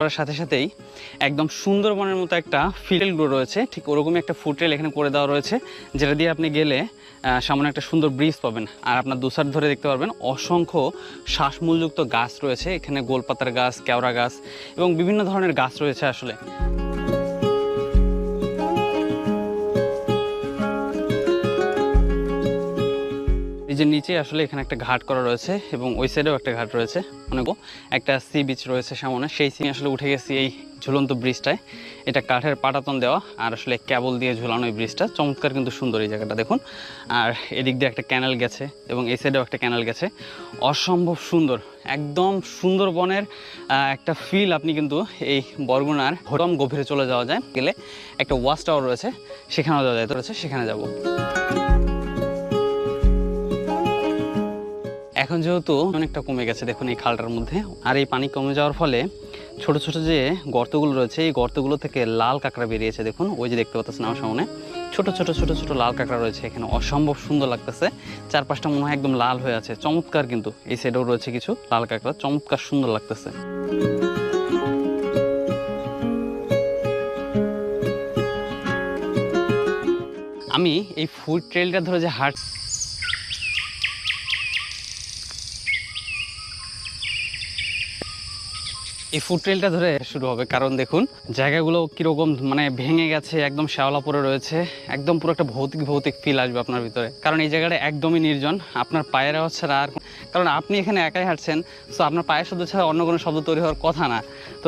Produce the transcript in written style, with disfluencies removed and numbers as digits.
করার সাথে সাথেই একদম সুন্দরবনের মতো একটা ফিল্ড রয়েছে, ঠিক ওরকমই একটা ফুড ট্রেল এখানে করে দেওয়া রয়েছে, যেটা দিয়ে আপনি গেলে সামনে একটা সুন্দর ব্রিজ পাবেন। আর আপনার দুসার ধরে দেখতে পারবেন অসংখ্য শ্বাসমূলযুক্ত গাছ রয়েছে এখানে, গোলপাতার গাছ, কেওড়া গাছ এবং বিভিন্ন ধরনের গাছ রয়েছে আসলে। এই যে নিচে আসলে এখানে একটা ঘাট করা রয়েছে এবং ওই সাইডেও একটা ঘাট রয়েছে, অনেক একটা সি বিচ রয়েছে সামনে। সেই সি আসলে উঠে গেছি এই ঝুলন্ত ব্রিজটায়। এটা কাঠের পাটাতন দেওয়া আর আসলে কেবল দিয়ে ঝুলানো এই ব্রিজটা, চমৎকার কিন্তু সুন্দর এই জায়গাটা দেখুন। আর এদিক দিয়ে একটা ক্যানেল গেছে এবং এই সাইডেও একটা ক্যানেল গেছে, অসম্ভব সুন্দর, একদম সুন্দরবনের একটা ফিল আপনি কিন্তু এই বরগুনার হরম গভীরে চলে যাওয়া যায়। গেলে একটা ওয়াচ টাওয়ার রয়েছে, সেখানেও যাওয়া যায়, তো রয়েছে সেখানে যাব। এখন যেহেতু অনেকটা কমে গেছে দেখুন এই খালটার মধ্যে, আর এই পানি কমে যাওয়ার ফলে ছোট ছোট যে গর্তগুলো রয়েছে এই গর্তগুলো থেকে লাল কাঁকড়া বেরিয়েছে দেখুন, ওই যে দেখতে পাচ্ছেন আমার সামনে ছোট ছোট ছোট ছোট লাল কাঁকড়া রয়েছে এখানে, অসম্ভব সুন্দর লাগতেছে। চারপাশটা মনে হয় একদম লাল হয়ে আছে, চমৎকার। কিন্তু এই সাইডেও রয়েছে কিছু লাল কাঁকড়া, চমৎকার সুন্দর লাগতেছে। আমি এই ফুড ট্রেলটা ধরে যে এই ফুড ট্রেলটা ধরে শুরু হবে, কারণ দেখুন জায়গাগুলো কিরকম মানে ভেঙে গেছে, একদম শ্যাওলা পড়ে রয়েছে, একদম পুরো একটা ভৌতিক ফিল আসবে আপনার ভিতরে। কারণ এই জায়গাটা একদমই নির্জন, আপনার পায়ের আওয়াজ ছাড়া আর, কারণ আপনি এখানে একাই হাঁটছেন, সো আপনার পায়ের শব্দ ছাড়া অন্য কোনো শব্দ তৈরি হওয়ার কথা না। তো